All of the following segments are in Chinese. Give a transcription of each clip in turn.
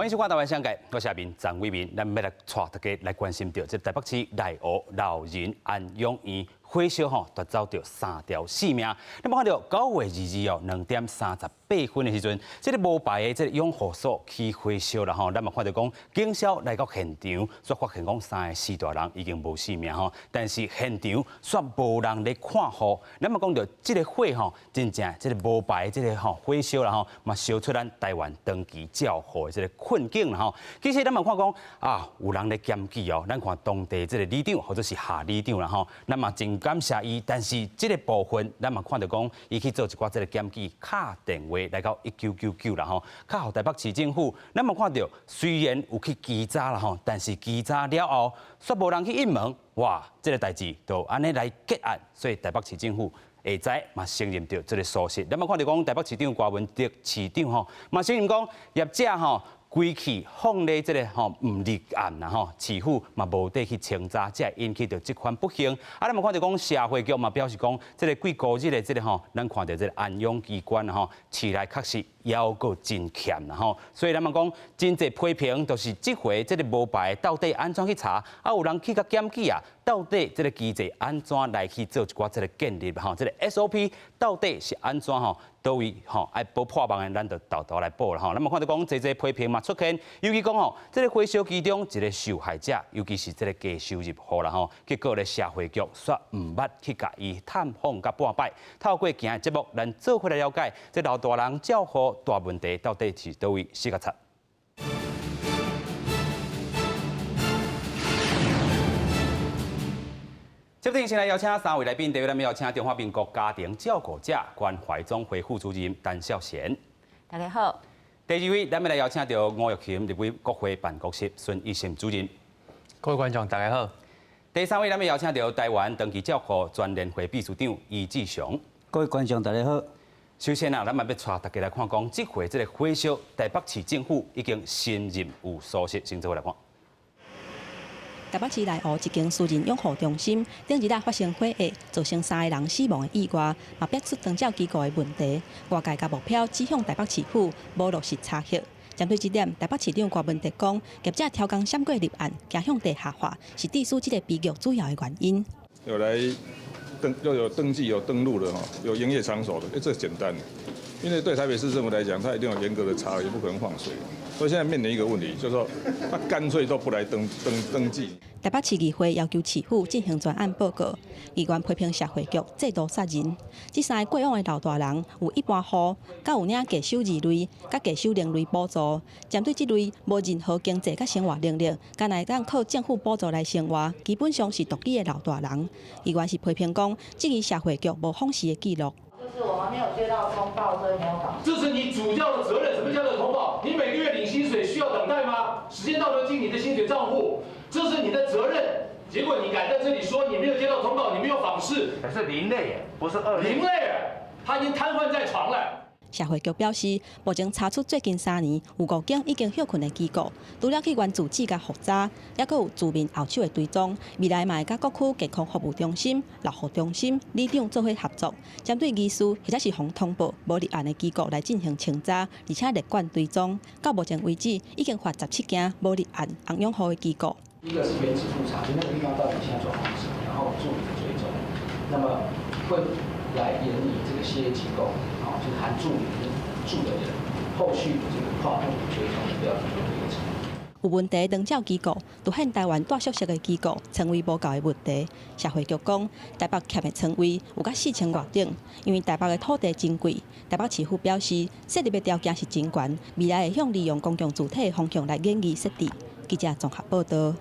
欢迎收看《台湾相界》，我是阿明张伟民，咱要来带大家来关心到这台北市内湖老人安养院火烧夺走到3条性命。那么看到9月2日2点38分的时阵，这个无牌的这个养护所起火烧了咱嘛看到讲警消来到现场，却发现讲3个4大人已经无性命但是现场却无人咧看护。咱嘛讲到这个火真正这个无牌的这个火烧了嘛烧出咱台湾长期照护的这个困境了其实咱嘛看讲有人咧检举咱看当地这个里长或者是下里长啦咱嘛真感谢伊，但是这个部分咱嘛看到讲，伊去做一寡这个检举，敲电话来到1999啦敲互台北市政府，咱嘛看到虽然有去稽查啦但是稽查了后，却无人去应门，哇，这个代志就安尼来结案，所以台北市政府下载嘛承认到这个疏失。咱嘛看到讲台北市长郭文德市长嘛承认讲业者规气放咧这个唔立案啦市府嘛无得去清查，才会引起到这款不幸。咱嘛看到讲社会局嘛表示讲，这个几个日的这个咱看到这个安养机关市内确实还阁真欠啦所以咱嘛讲真侪批评，就是这回这个无牌到底安怎去查，有人去甲检举到底这个机制安怎来去做一寡这个建立这个 SOP 到底是安怎倒位爱报破网的，咱就豆豆来报啦咱嘛看到讲这批评嘛出现，尤其讲这个火烧其中一个受害者，尤其是这个低收入户啦结果咧社会局却唔捌去甲伊探访甲半摆。透过今日节目，咱做回来了解这老大人照护大问题到底是倒位4个叉。接着先来邀请3位来宾，第一位咱们邀请中华民国家庭照顾者关怀总会副主任陈孝贤，大家好。第二位咱们来邀请到吴玉琴，立委国会办公室孙益成主任，各位观众大家好。第三位咱们邀请到台湾长期照顾专联会秘书长余志雄，各位观众大家好。首先咱们要带大家来看讲，这回这个火烧，台北市政府已经承认有疏失，先做来看。台北市内湖一间私人养护中心，顶日发生火灾，造成3个人死亡的意外，嘛逼出长照机构的问题。外界甲目标指向台北市府无落实查核。针对这点，台北市长郭文德讲，业者超工闪过立案，走向地下化，是致使这个悲剧主要的原因。有登记、有登录的有营业场所的，这简单。因为对台北市政府来讲，它一定有严格的查核，也不可能放水。所以现在面临一个问题，就是说，他干脆都不来登记。台北市议会要求市府进行专案报告，议员批评社会局制度杀人。这3个过往的老大人有一般户，甲有领低收入类、甲低收另类补助。针对这类无任何经济甲生活能力，敢来当靠政府补助来生活，基本上是独居的老大人。议员是批评讲，这个社会局无访视的记录。就是我们没有接到通报，所以没有访。这是你主要的责任。什么叫做通报？你每个月领薪水需要等待吗？时间到了进你的薪水账户，这是你的责任。结果你敢在这里说你没有接到通报，你没有访视，可是0类耶，不是2类。0类，他已经瘫痪在床了。社会局表示，目前查出最近3年有5间已经休困的机构，除了去原自治甲复查，也佫有住民后手的追踪。未来嘛会甲各区健康服务中心、老护中心、里长做伙合作，针对疑似或者是防通报无立案的机构来进行清查，而且列管追踪。到目前为止，已经发17间无立案安养护的机构。第一个是原址复查，就那个地方到底现在状况是什么，然后助理的追踪，那么会来研拟这个歇业机构。就是含助理住的人，后续的这个跨部追踪的标准流程。有问题的长照机构，独现台湾大宿舍的机构，称谓无够的问题。社会局讲，台北欠的称谓有甲4000外顶，因为台北的土地真贵。台北市府表示，设立的条件是真悬，未来会向利用公共主体的方向来研议设置。记者综合报道。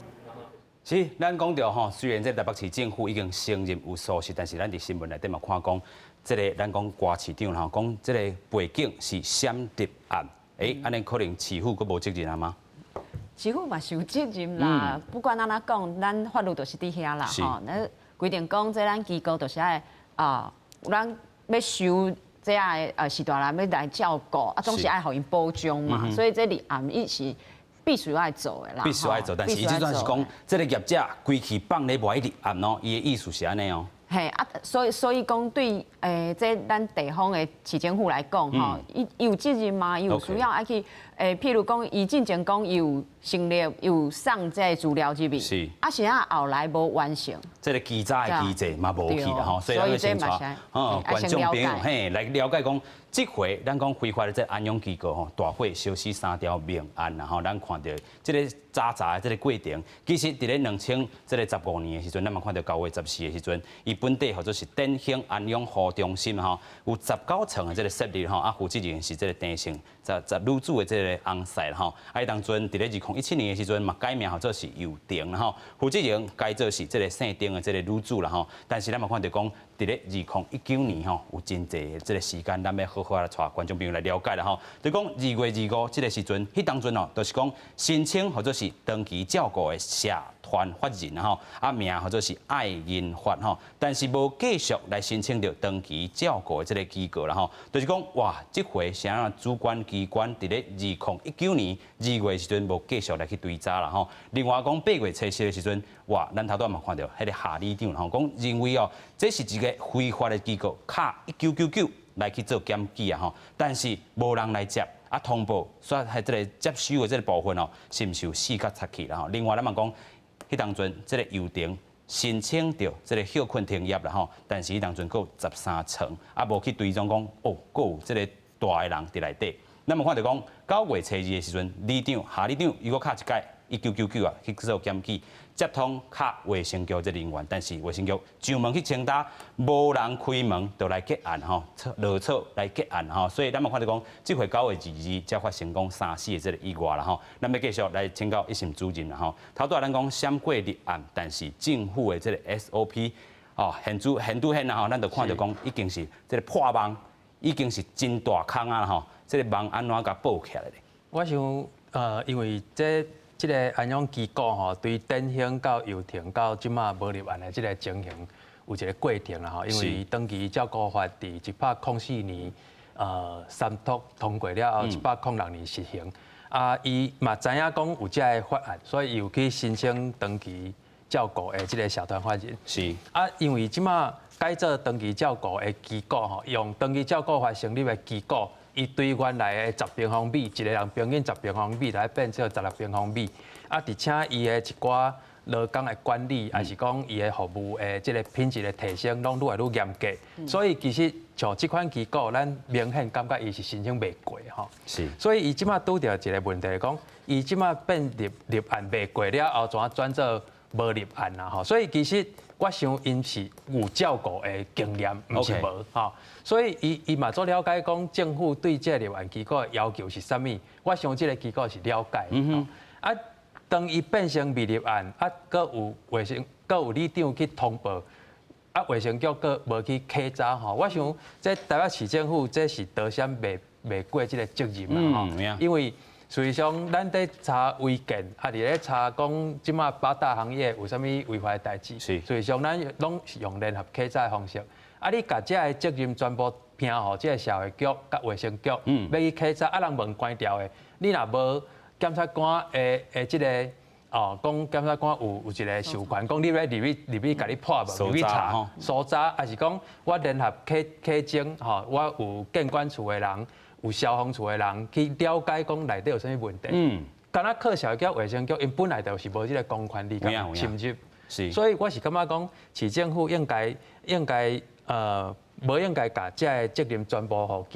是，咱讲到虽然这台北市政府已经承认有疏失，但是咱伫新闻内底嘛看讲，这个咱讲郭市长讲这个背景是闪立案，安尼可能市府佫无责任啊吗？市府嘛是有责任啦，不管安怎讲，咱法律就是伫遐啦那规定讲，这咱机构就是爱咱要收这样的是大人要来照顾，总是爱互因保障嘛，所以这立案伊是。必须要做的啦，必须要做，但是伊这段是讲，这个业者规气放咧外立案伊的意思是安尼嘿啊，所以讲对这咱地方的市政府来讲吼，伊有责任嘛，伊有需要爱去譬如讲，伊进前讲有成立有送这资料入去，是啊是啊后来无完成，这个记载的机制嘛无去啦吼，所以咱要先带观众朋友嘿来了解讲，这回咱讲非法的这安养机构吼，大火烧死3条命案然后咱看到这个早的这个过程，其实伫咧2015年的时阵，咱嘛看到9月14的时阵，伊本地或者是典型安养护中心吼，有19层的这个设立吼，啊负责人是这个陈姓10女主的这个翁婿吼，啊当阵伫咧2017年的时阵嘛改名或者是尤丁啦吼，负责人改做是这个姓丁的这个女主啦吼，但是咱嘛看到讲，伫咧2019年吼，有真济的这个时间，咱要好好来带观众朋友来了解啦吼，就讲2月25这个时阵，迄当阵哦，就是讲申请或者是登记照顾的社团法人啦吼，啊名或者是爱银法吼，但是无继续来申请到登记照顾的这个机构啦吼，就是讲哇，这回啥样主管机关伫咧2019年2月时阵无继续来去追查啦吼。另外讲8月初7的时阵，哇，咱头拄嘛看到迄个夏理长吼，讲认为哦，这是一个非法的机构，卡1999来去做检举啊吼，但是无人来接。啊，通报说喺这个接收的这个部分哦，是毋是有4角插去啦吼？另外咱嘛讲，迄当阵这个邮电申请到这个休困停业啦吼，但是迄当阵佫有13层，啊无去追踪讲哦，佫有这个大的人伫内底。咱嘛看到讲9月初2的时阵，里长夏里长伊佫卡一届1999啊去做检举，接通卡卫生局这人员，但是卫生局上门去清查，无人开门就来结案吼，落草来结案吼，所以咱嘛看到讲，这回9月22才发生讲3死的这个意外啦吼，咱要继续来请教一审主任啦吼。头拄咱讲闪过立案，但是政府的这个 SOP 哦，现啦吼，咱就看到讲已经是这个破网，已经是真大坑啊吼，这个网安怎甲补起来咧？我想因为这个安养机构吼，对典型到幼庭到即马无立案的这个情形有一个过程啦吼，因为登记照顾法伫104年3读通过了后，106年实行。啊，伊嘛知影讲有这个法案，所以又去申请登记照顾的这个社团法人。是。啊，因为即马改做登记照顾的机构吼，用登记照顾法成立的机构。伊对原来的10平方米，一个人平均10平方米，来变做16平方米。啊，而且伊的一寡劳工的管理，还是讲伊的服务的这个品质的提升，拢愈来愈严格。所以其实像这款机构，咱明显感觉伊是申请袂过吼。是。所以伊即马拄着一个问题，讲伊即马变立案袂过了后，怎转做无立案啦吼。所以其实我想因是有照顾的经验，毋是无吼。所以伊嘛做了解讲政府对这个立案机构的要求是啥物？我想这个机构是了解。啊，当伊变成未立案，啊，佫有卫生，佫有里长去通报，啊，卫生局佫无去稽查吼。我想这台北市政府这是得闪袂过这个责任啦吼。因为实际上咱在查违建，啊，伫咧查讲即马8大行业有啥物违法的代志。实际上咱拢是用联合稽查的方式。啊！你甲这个责任全部拼互这个社会局、甲卫生局，要去稽查，啊，人门关掉的，你若无检察官这个讲检察官有一个授权，讲你要入去甲你破门，入去查、搜查，还是讲我联合稽证，吼，我有建管处的人，有消防处的人去了解讲内底有啥物问题。敢若靠社会局、卫生局，因本来就是无这个公权力侵入，所以我是感觉讲，市政府应该。无应该把这个责任全部互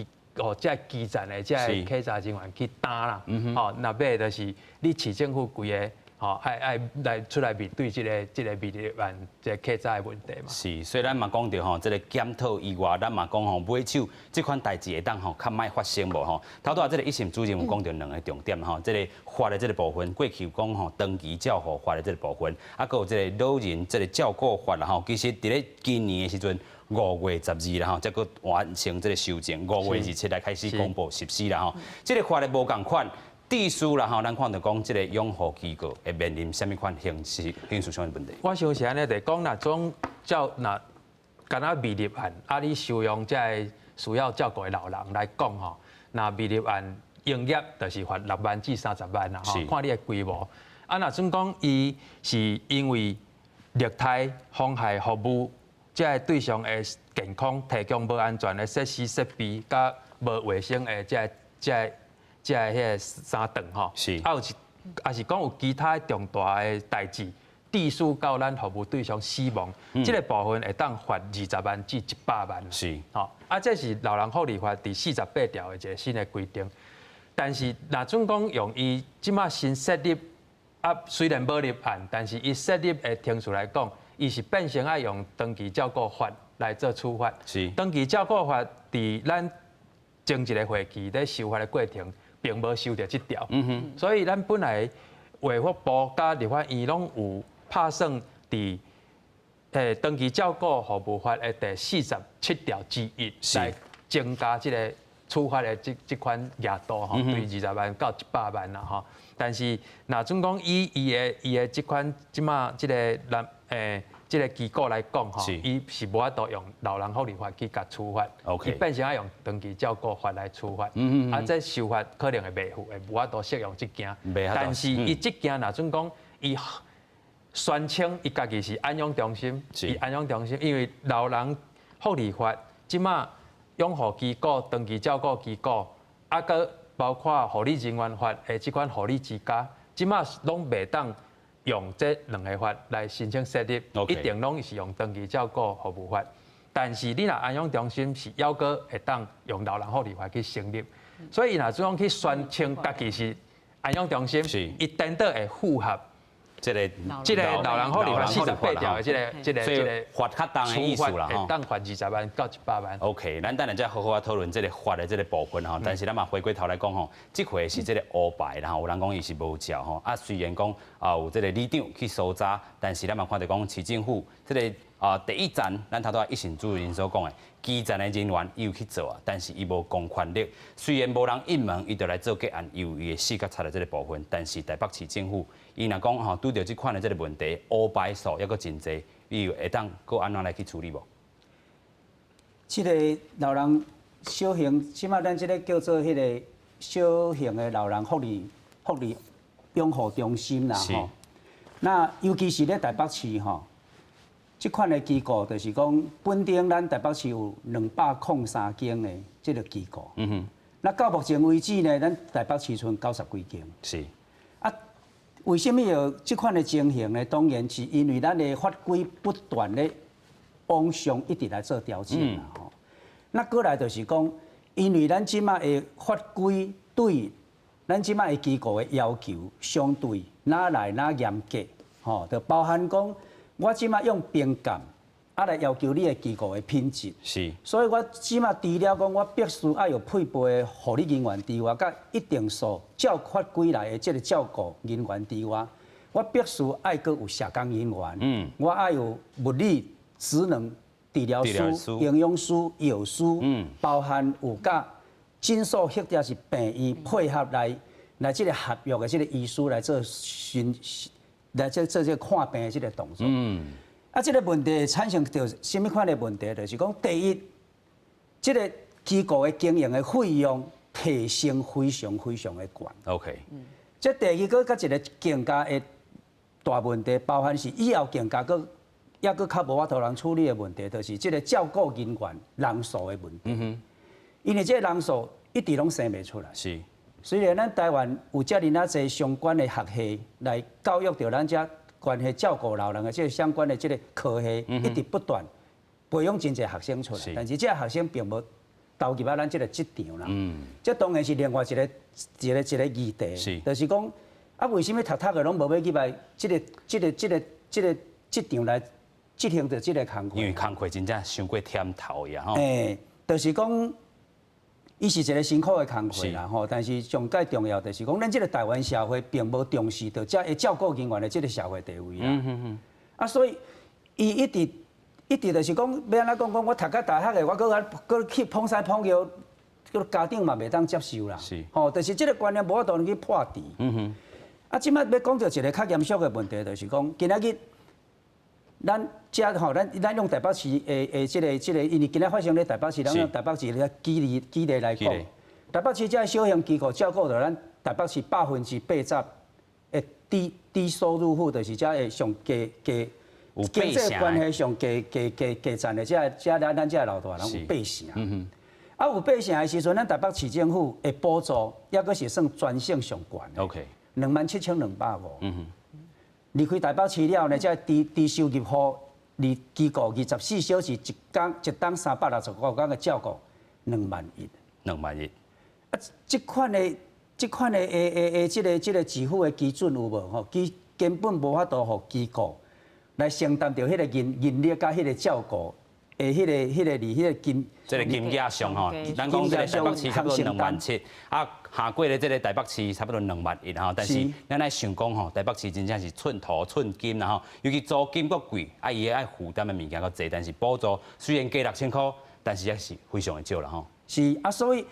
这个基层的这个稽查人员去担啦。吼，那尾就是你市政府规个吼，爱来出来面对这个未立案这个稽查的问题嘛。是，所以咱嘛讲到吼，这个检讨以外，咱嘛讲吼，买手这款代志会当吼，较莫发生无吼。头拄啊，这个一审主任有讲到2个重点吼，这个法的这个部分，过去讲吼登记照护法的这个部分，啊，还有这个老人这个照顾法啦吼，其实伫咧今年的时阵。5月12啦吼，才佫完成这个修正。5月27来开始公布实施啦吼。这个法律无共款，地书啦吼，咱看到讲这个养护机构会面临什么款刑事上的问题？我想是安尼，就是讲若种敢若未立案，啊，你收容这个需要照顾的老人来讲吼，那未立案营业就是罚6万至30万啦吼，看你的规模。啊，若总讲伊是因为虐待、妨害服务。这个对象的健康提供无安全的设施设备，甲无卫生的这个三顿吼，是，也是讲有其他重大的代志，致使到咱服务对象死亡，这个部分会当罚20万至100万。是，吼，这是老人福利法第48条的一个新的规定。但是，若准讲用伊即马新设立，虽然无立案，但是伊设立的听数来讲，伊是变成爱用登记照顾法来做处罚。是，登记照顾法伫咱前一个会期咧修法的过程，并无修到这条。所以咱本来卫福部甲立法院拢有拍算伫登记照顾服务法的第47条之一来增加这个处罚的这款额度吼，对20万到100万啦吼。但是若准讲以伊的这款即马这个这个机构来讲吼，伊是无法度用老人福利法去甲处罚，伊变成要用登记照顾法来处罚。这修法可能会袂无法度适用这件，但是伊这件若准讲伊宣称伊家己是安养中心，伊安养中心，因为老人福利法即马养护机构、登记照顾机构，佮包括护理人员法的这款护理之家，即马拢袂当用这两个法来申请设立，一定拢是用登记照顾服务法。但是你若安养中心是要个会当用老人福利法去成立，所以若总去宣称家己是安养中心，伊等到会符合这个老人福利法48条的这个罚较重的意思啦，会当罚20万到100万。OK， 咱等下再好好讨论这个罚的这个部分吼。但是咱嘛回归头来讲吼，这回是这个乌牌，然后有人讲伊是无照吼。虽然讲有这个里长去搜查，但是咱嘛看到讲市政府这个第一站，咱头拄一线主任所讲的，基站的人员伊有去做啊，但是伊无公权力。虽然无人隐瞒，伊就来做结案，有伊的死角差的这个部分。但是台北市政府，伊若讲吼拄到这款的这个问题，乌牌数抑阁真济，伊会当搁安怎来去处理无？这个老人小型，起码咱这个叫做迄个小型的老人福利养护中心啦吼。那尤其是咧台北市吼。这款的机构就是讲，本地咱台北市有203间的这个机构。那到目前为止呢，咱台北市剩90几间。是。为什么有这款的情形呢？当然是因为咱的法规不断的往上一直来做调整啦吼。那过来就是讲，因为咱即马的法规对咱即马的机构的要求相对哪来哪严格，吼，就包含讲。我即马用评鉴，来要求你的机构的品质。是。所以我即马除了讲，我必须要有配备的护理人员之外，甲一定数照法规来的这个照顾人员之外，我必须爱阁有社工人员。我爱有物理、职能治疗师、营养师、药师。包含有甲诊所或者是病院配合来这个合约的这个医师来做来做这个看病的这个动作。这个问题产生到什么款的问题？就是讲，第一，这个机构的经营的费用提升非常的高。OK。这第二个，甲一个更加的大问题，包含是以后更加还佫较无法度人处理的问题，就是这个照顾人员人数的问题。因为这个人数一直拢生袂出来。是。虽然咱台湾有遮尔那侪相关的学系来教育着咱遮关系照顾老人的这个相关的这个科系，一直不断培养真侪学生出来，但是这学生并无投入到咱这个职场啦。这当然是另外一个议题，就是讲为什么读的拢无要去来这个职场来执行着这个工作？因为工作真正伤过忝头呀吼。就是讲。伊是一个辛苦的工作啦吼，但是上介重要就是讲，咱这个台湾社会并无重视到遮个照顾人员的这个社会地位啦。所以伊一直就是讲，要安怎讲？我读到大学的，我搁去碰西碰尿，家长嘛袂当接受啦。吼，就是这个观念无法度去破除。即摆要讲到一个较严肃的问题，就是讲，今仔日。咱遮吼，咱用台北市这个，因为今仔发生咧台北市，咱用台北市咧举例来讲，台北市这小型机构照顾到咱台北市80%的低收入户，就是遮的上经济关系上加赚的，咱这老大人有8成。啊，有8成的时阵，咱台北市政府的补助，也阁是算全省上悬的。OK。27250。离开台北市了呢，才低收入户，离机构24小时一档365天的照顾20100。21000。啊，这款的这个支付的基准有无吼？根本无法度互机构来承担着迄个人力甲迄个照顾的迄个金。这个金额上吼，咱讲这个台北市差不多27000，啊，下过咧这个台北市差不多21000吼，但是咱来想讲吼，台北市真正是寸土寸金啦吼，尤其租金阁贵，啊，伊爱负担的物件阁济，但是补助虽然加6000块，但是也是非常的少啦吼。是啊，所以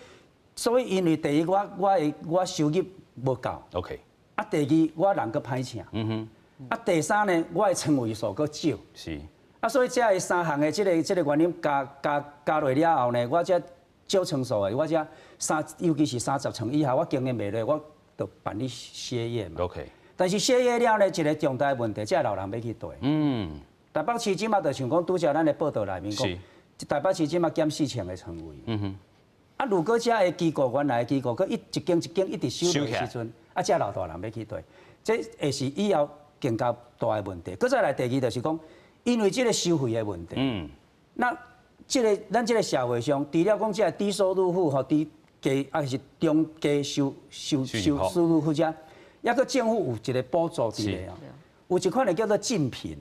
因为第一我收入无够 ，OK， 啊，第二我人阁歹请，啊，第三呢，我的床位数阁少，是。啊，所以这个3项的这个原因加落了后呢，我这少床数的，我这尤其是30床以下，我经营袂落，我就办理歇业嘛。OK。但是歇业了呢，一个重大问题，这老人要去对。台北市即马就像讲，拄则咱的报道内面讲，台北市即马减4000个床位。啊，如果这个机构原来的机构，佮一间一间一直收落的时阵，啊，这老大人要去对，这会是以后更加大的问题。佮再来第二就是讲。因为这个收费的问题，那咱这个社会上，除了讲这个低收入户和低还是中低收入户者，也个政府有一个补助伫咧哦，有一款的叫做竞品，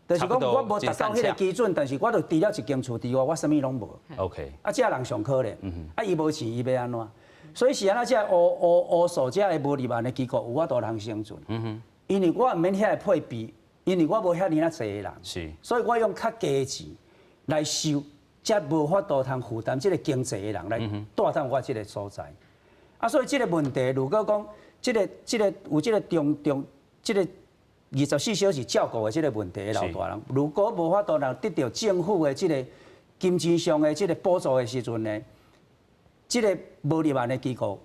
就是讲我无达到迄个基准，但是我著除了一间厝之外，我啥物拢无。OK， 啊，这人上可怜，啊，伊无钱，伊要安怎？所以是安那这乌数这个无入万的机构有法度通生存，因为我毋免遐个配比。因为我无遐尼啊济人，所以我用较低的钱来收，才无法度通负担这个经济的人来带动我这个所在。啊，所以这个问题，如果讲这个有这个这个24小时照顾的这个问题的老大人，如果无法度让得到政府的这个金钱上的这个补助的时阵呢，这个无入万的机构，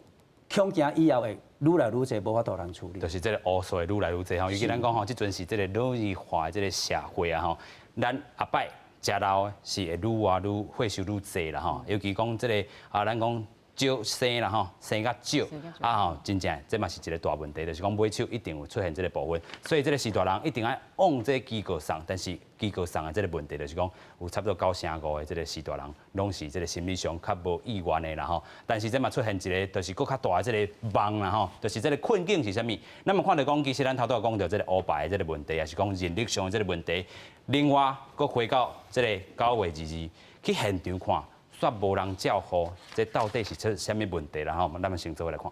恐惊以后会。愈来愈侪无法度通处理，就是这个乌数的愈来愈侪吼。尤其咱讲吼，即阵是这个老龄化的这个社会啊吼，咱阿伯食老是会愈活愈岁数愈侪啦吼。尤其讲这个咱讲少生啦吼，生较少吼，真正这嘛是一个大问题，就是讲买手一定会出现这个部分。所以这个时大人一定要往这个机构送，但是机构送的这个问题就是讲有差不多9%的这个时大人，拢是这个心理上较无意愿的啦吼。但是这嘛出现一个，就是更较大的这个梦啦吼，就是这个困境是啥物？那么看到讲，其实咱头拄讲到这个乌白的这个问题，也是讲人力上的这个问题。另外，佫回到这个9月22去现场看。煞无人照护，这到底是出啥物问题啦？吼，咱们先做来看。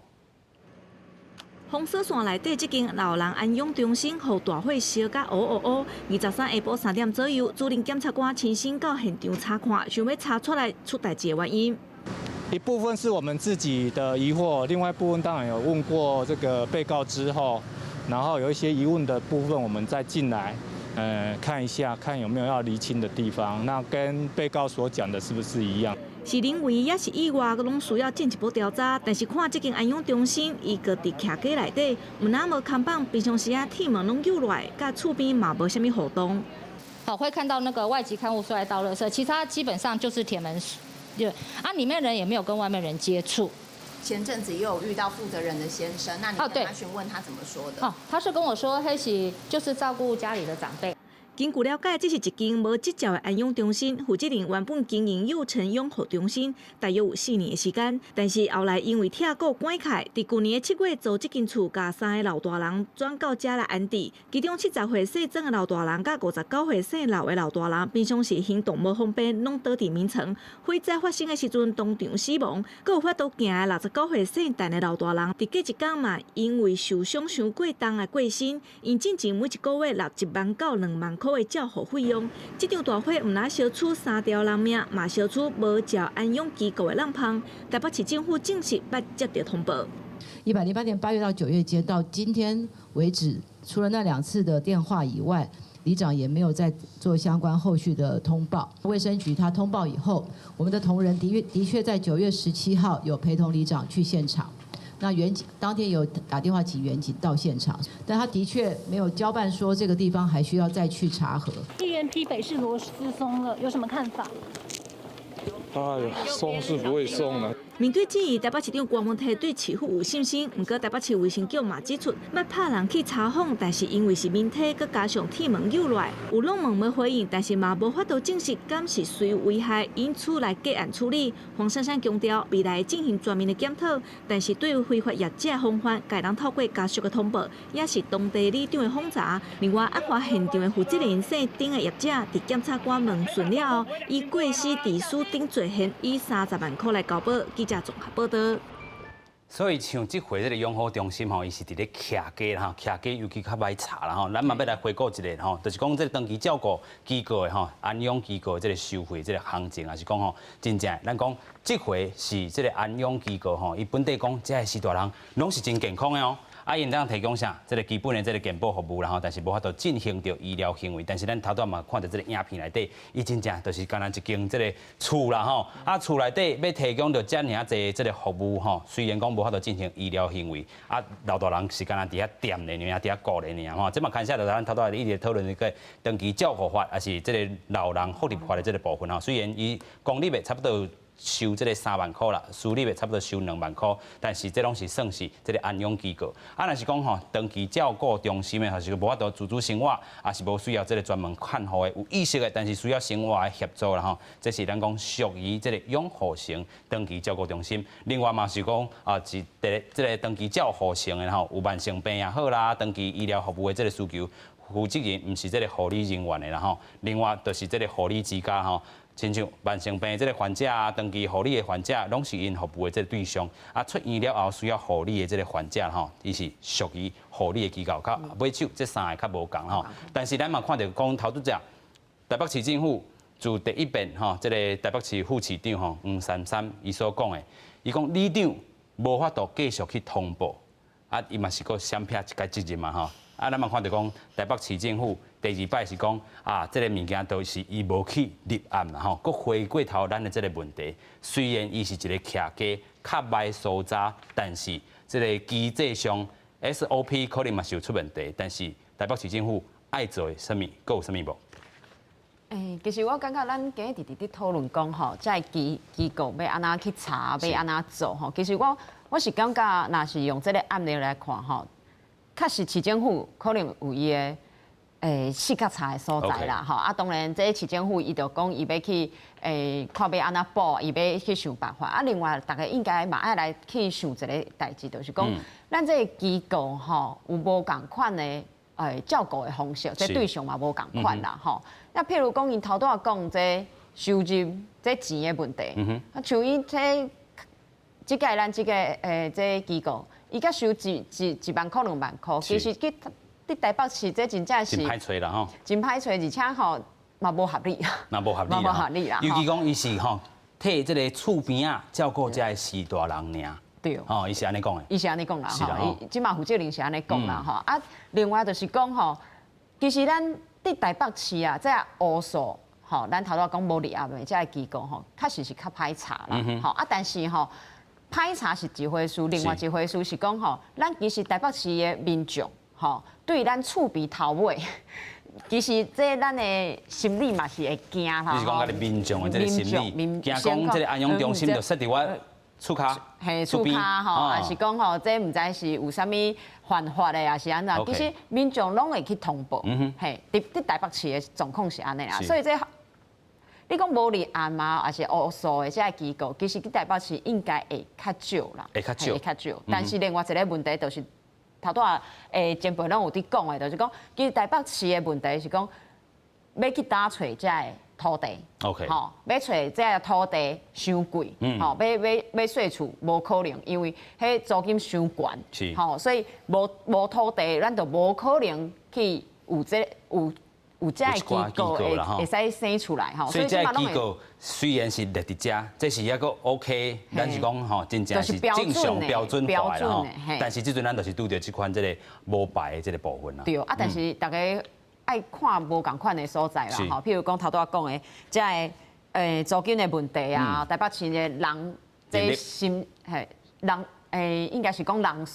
红色线内底，这间老人安养中心，互大火烧甲乌。23下晡3点左右，主任检察官亲身到现场查看，想要查出来出代志的原因。一部分是我们自己的疑惑，另外一部分当然有问过这个被告之后，然后有一些疑问的部分，我们再进来。看一下，看有没有要厘清的地方，那跟被告所讲的是不是一样？是认为也是意外，拢需要进一步调查。但是看这间安养中心，伊个伫徛街内底，唔那无看板，平常时啊，铁门拢有来，甲厝边嘛无虾米活动。好，会看到那个外籍看护出来倒垃圾，其他基本上就是铁门，对啊，里面人也没有跟外面人接触。前阵子也有遇到负责人的先生，那你跟他询问他怎么说的？他是跟我说，黑是就是照顾家里的长辈。根据了解，这是一间无执照的安养中心，负责人原本经营幼成养护中心，大约有4年的时间。但是后来因为拆购关开，伫去年7月租这间厝，甲3个老大人转到遮来安置。其中70岁细壮的老大人，甲59岁细老的老大人，平常时行动无方便，拢倒伫眠床。火灾发生的时阵当场死亡。佫有法度行的69岁细大的老大人，伫过一天嘛，因为受伤伤过重而过身。因进前每一个月纳1万到2万块的照护费用。这场大火唔但烧出3条人命，嘛烧出无照安养机构的人芳。台北市政府证实捌接到通报。108年8月到9月间，到今天为止，除了那2次的电话以外，里长也没有再做相关后续的通报。卫生局他通报以后，我们的同仁的确在9月17号有陪同里长去现场。那远景当天有打电话请远景到现场，但他的确没有交办说这个地方还需要再去查核。议员批北市螺丝松了，有什么看法？哎呀，松是不会松了。面对质疑，台北市长郭文摕对市府有信心，不过台北市卫生局嘛指出，要派人去查访，但是因为是面体，佮加上铁门诱来，有拢问要回应，但是嘛无法度证实敢是随有危害，因此来结案处理。黄珊珊强调，未来进行全面的检讨，但是对于非法业者防范，该当透过家属的通报，也是当地里长的访查。另外，案发现场的负责人姓丁的业者，伫检察官问询了后，以过失致死顶罪嫌，以30万块来交保。记者综合报道。所以像这回这个养护中心吼，伊是伫咧徛街啦，徛街尤其较歹查啦吼。咱嘛要来回顾一下吼，就是讲这个长期照顾机构的吼，安养机构的这个收费这个行情，也是讲吼，真正咱讲这回是这个安养机构吼，伊本地讲这些大人拢是真健康的哦。啊，因当提供啥？这个基本的这个健保服务啦吼，但是无法度进行到医疗行为。但是咱头段嘛看到这个影片内底，伊真正就是干那一间这个厝啦吼，啊厝内底要提供到遮尔济这个服务吼，虽然讲无法度进行医疗行为，啊老大人是干那伫遐踮咧，伫遐顾咧尔吼。这嘛看下就咱头段一直讨论这个长期照顾法，也是这个老人福利法的这个部分吼。虽然伊公立的差不多收这个3万块啦，私立的差不多收2万块，但是这拢是算是这个安养机构。啊，若是讲吼长期照顾中心的，还是无法度自主生活，也是无需要这个专门看护的有意识的，但是需要生活的协助啦吼。这是咱讲属于这个养护型长期照顾中心。另外嘛是讲啊，是这个长期照护型的吼，有慢性病也好啦，长期医疗服务的这个需求，负责人唔是这个护理人员的啦吼。另外就是这个护理之家吼。亲像慢性病这个患者啊，长期护理的患者，拢是因服务的这个对象。啊，出院了后需要护理的这个患者吼，伊是属于护理的机构，较买手这3个较无共吼。但是咱嘛看到讲头拄只台北市政府自第一遍吼，这个台北市副市长吼黄珊珊伊所讲的，伊讲里长无法度继续去通报，啊，伊嘛是个闪撇一个责任嘛吼。啊，咱嘛看到讲台北市政府第2摆是讲啊，这个物件都是伊无去立案嘛吼，佮回过头咱的这个问题，虽然伊是一个徛街较歹所在，但是这个机制上 SOP 可能嘛是有出问题，但是台北市政府爱做的什么，佮有什么无？其实我感觉咱今日直直讨论讲吼，这机构要安怎去查，要安怎做吼。其实我是感觉，若是用这个案例来看吼。确实，市政府可能有伊的细较差的所在啦，吼。啊，当然，这市政府伊就讲伊要去看要安怎补，伊要去想办法。啊，另外，大家应该嘛爱来去想一个代志，就是讲，咱这个机构吼有无共款的照顾的方式，这对象嘛无共款啦，吼。那譬如讲，因头拄仔讲这收入这钱的问题，啊，像伊这届咱这个这机构。伊甲收1万块2万块，其实伫台北市这真正是真歹找啦吼，真歹找，而且吼嘛无合理，嘛无合理啦。尤其讲伊是吼替这个厝边啊照顾这个四大人尔，对，哦，伊是安尼讲的，伊是安尼讲啦，吼，伊即嘛负责人是安尼讲啦，吼。啊，另外就是讲吼，其实咱伫台北市啊，这乌数吼，咱头拄讲无立案的这个机构吼，确实是较歹查啦，吼。啊，但是吼。歹查是一回事，另外一回事是讲吼，咱其实台北市的民众吼，对咱厝边头尾，其实这咱的心理嘛是会惊啦。你是讲咱的民众的这个心理，惊讲这个安养中心就设伫我厝骹，嘿，厝骹吼，还是讲吼，这唔知是有啥物犯法的，也是安怎？其实民众拢会去通报，嘿，伫台北市的状况是安尼啦，所以这。你讲无立案嘛，还是乌数的这个机构，其实伫台北市应该会较少啦，会较少。但是另外一个问题就是，头拄仔前辈拢有伫讲的，就是讲，其实台北市的问题是讲，要去打找这个土地， OK， 吼，要找这个土地伤贵，吼，要税厝无可能，因为迄租金伤悬，吼，所以无土地，咱就无可能去有这个机构会使生出来吼，所以这个机构虽然是立伫遮，这是一个 OK， 咱是讲吼，真正是正常标准化啦吼。但是即阵咱就是拄着即款这个无牌的这个部分啦。对啊，但是大家爱看无共款的所在啦吼，譬如讲头拄仔讲的，这个租金的问题啊，台北市的人这心人应该是讲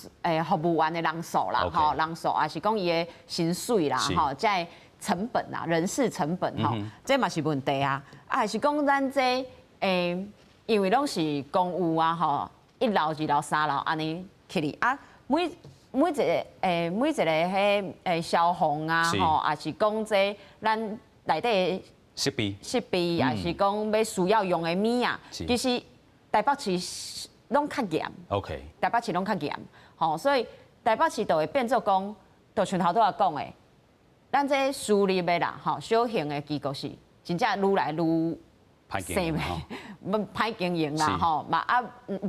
服务员的人数啦，吼，人数也是讲伊的薪水啦，吼，在成本啦，人事成本吼，这嘛是问题啊。还是讲咱这因为拢是公务啊，吼，1楼、2楼、3楼安尼起哩啊，每一个迄消防啊，吼，也是讲这咱内底设备，也是讲要需要用的物啊，其实台北市拢较严。OK。台北市拢较严，吼，所以台北市就会变做讲，就像头拄仔讲的，咱这私立的啦，吼，小型的机构是真正愈来愈歹经营，歹经营啦，吼，嘛啊，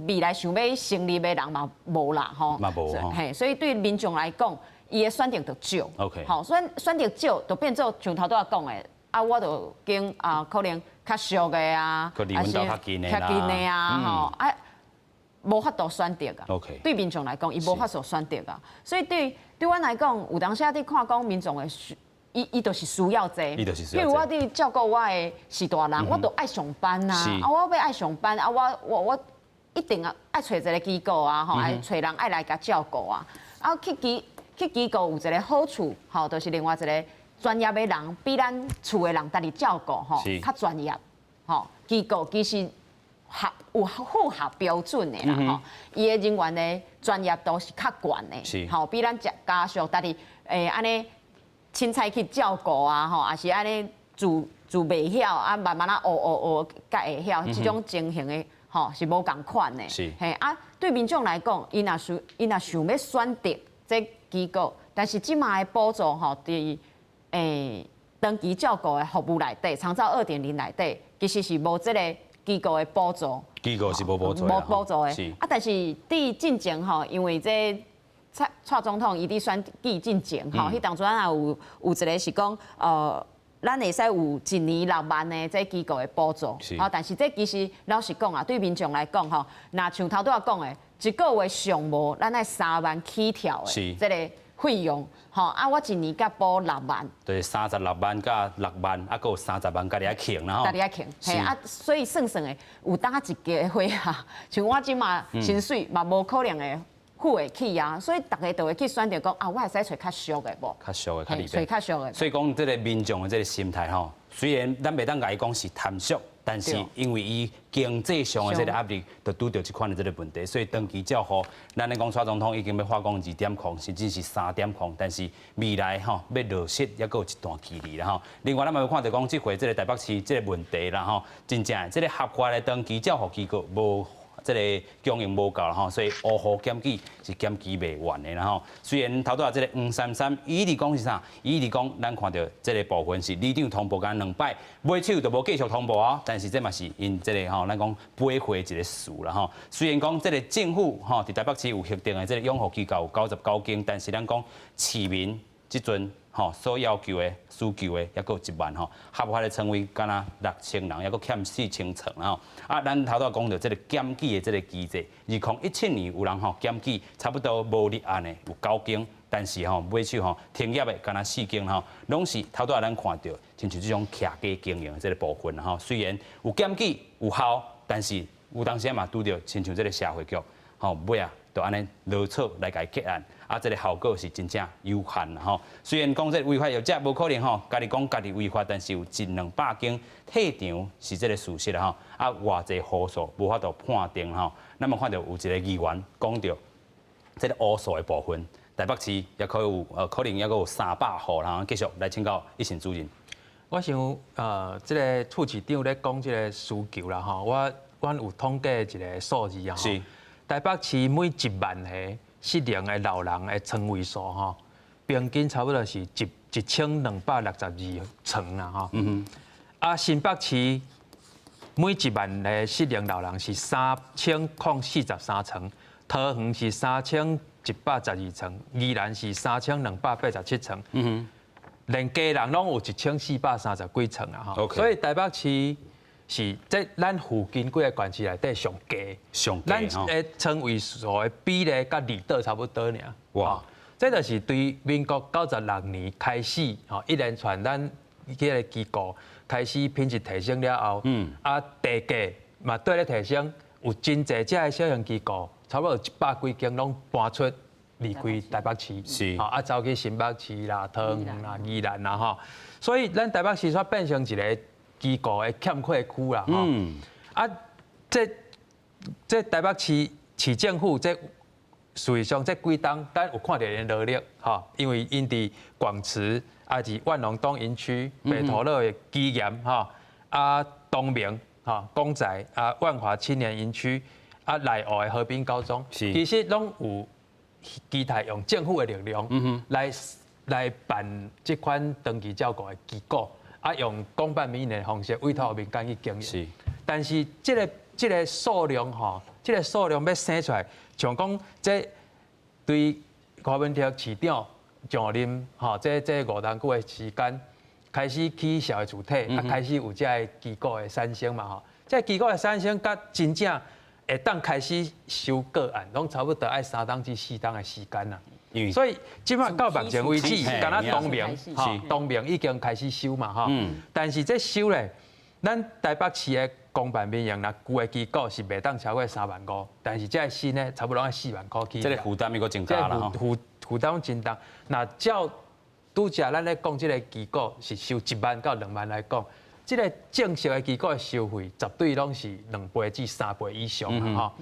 未来想要成立的人嘛无啦，吼，嘛无吼，嘿，所以对民众来讲，伊的选择就少 ，OK， 好，选择少，就变做像头拄仔讲的，啊，我就经可能较俗的啊，还是较近的啊，吼，啊，无法度选择啊。OK， 对民众来讲，伊无法度选择啊，所以对阮来讲，有当时啊，你看讲民众的伊就是需要这，比如我伫照顾我的是大人，我都爱上班呐，啊，我要爱上班啊，我一定爱找一个机构啊，吼，爱找人爱来甲照顾啊，啊，去机构有一个好处，吼，就是另外一个专业的人，比咱厝的人家己照顾吼，较专业，吼，机构其实有符合标准的啦，吼，伊的人员的专业度是较悬的，吼，比咱家属家己安尼。凊彩去照顾啊，吼，也是安尼自袂晓啊，慢慢啊学，甲会晓，这种情形的吼是无共款的。是。嘿啊，对民众来讲，伊若想要选择这机构，但是即卖的补助吼，伫长期照顾的服务内底，长照2.0内底，其实是无这个机构的补助。机构是无补助的。无补助的。是。啊，但是伫进前吼，因为这。蔡总统伊伫选举进前吼，迄当初咱也有一个是讲，咱会使有1年6万的这机构的补助，好，但是这其实老实讲啊，对民众来讲吼，若像头拄仔讲的，一个月上无，咱爱3万起跳的这个费用，吼啊，我1年甲补6万，对，36万甲6万，啊，佮有30万家己爱欠啦吼，家己爱欠，嘿啊，所以算的有当一个月啊，像我即马薪水嘛无可能的。付会起啊，所以大家都会去选择讲啊，我会使找较俗的无，较俗的，较里边，找较俗的。所以讲，这个民众的这个心态吼，虽然咱袂当甲伊讲是贪俗，但是因为伊经济上的这个压力，就拄到这款的这个问题，所以长期照顾，咱咧讲蔡总统已经要发讲2.0，甚至是3.0，但是未来吼要落实也佫有一段距离啦吼。另外，咱嘛有看到讲，这回这个台北市这个问题啦吼，真正这个合法的长期照顾机构无。这个供应无够啦吼，所以乌户检举是检举袂完的啦吼。虽然头拄仔这个533，伊直讲是啥？伊直讲咱看到这个部分是里长通报甲2摆，买手就无继续通报啊。但是这嘛是因这个吼，咱讲背回一个事啦吼。虽然讲这个政府吼伫台北市有核定的这个养护机构有99间，但是咱讲市民即阵。吼，所要求的、需求的，也佫有1万吼，合法的床位敢若6000人，也佫欠4000床啦吼。啊，咱头拄讲到这个检举的这个机制，2017年有人吼检举差不多无立案的有9间，但是吼买手吼停业的敢若4间吼，拢是头拄咱看到，亲像这种徛家经营的这个部分吼。虽然有检举有效，但是有当时嘛拄到亲像这个社会局吼尾啊，就安尼落草来甲伊结案。啊，这个效果是真正有限啦吼。虽然讲这违法业者无可能吼，家己讲家己违法，但是有100-200间退场是这个事实啦吼。啊，偌济户数无法度判定吼。那么看到有一个议员讲到，这个户数的部分，台北市也可有可能也佫有300户啦。继续来请教一线主任。我想这个处市长咧讲这个需求啦吼，阮有统计一个数字啊，是台北市每1万个适龄的老人的床位数吼，平均差不多是1262床啦吼。啊，新北市每1万个适龄老人是3043床，桃园是3112床，宜兰是3287床。连家人拢有1430几床啊吼。所以台北市是在咱附近几个县市内底上低，咱的床位数的比例甲离岛差不多尔。哇！这就是对民国96年开始，吼一连串咱迄个机构开始品质提升了后，啊地价嘛对咧提升，有真侪这个小型机构差不多100几间拢搬出离开台北市，是，啊走去新北市啦、桃园啦、宜兰啦吼，所以咱台北市煞变成一个机构的欠缺区啦吼。啊，这台北市政府这事实上这几档，咱有看到因努力吼，因为因伫广慈啊，是万隆东营区、北投乐的基岩吼，啊东明吼、公仔啊万华青年营区啊内湖的和平高中，其实拢有期待用政府的力量来办这款长期照顾的机构，啊用公办民营的方式委托民间去经营。但是这个数量吼，这个数量要生出来，像讲这对柯文哲市长上任吼，这5年久的时间，开始起社会主体，啊开始有这个机构的产生嘛吼，这机构的产生，甲真正会当开始收个案，拢差不多爱3档至4档的时间啦。所以即马到目前为止，敢若东明吼，东明已经开始收嘛吼，但是这收咧，咱台北市的公办民营，若旧的机构是袂当超过3.5万，但是这个新呢，差不多要4万块起。这个负担又搁增加啦吼。负担真重。那照拄则咱咧讲，这个机构是收1万到2万来讲，这个正式的机构的收费绝对拢是2倍至3倍以上啦吼。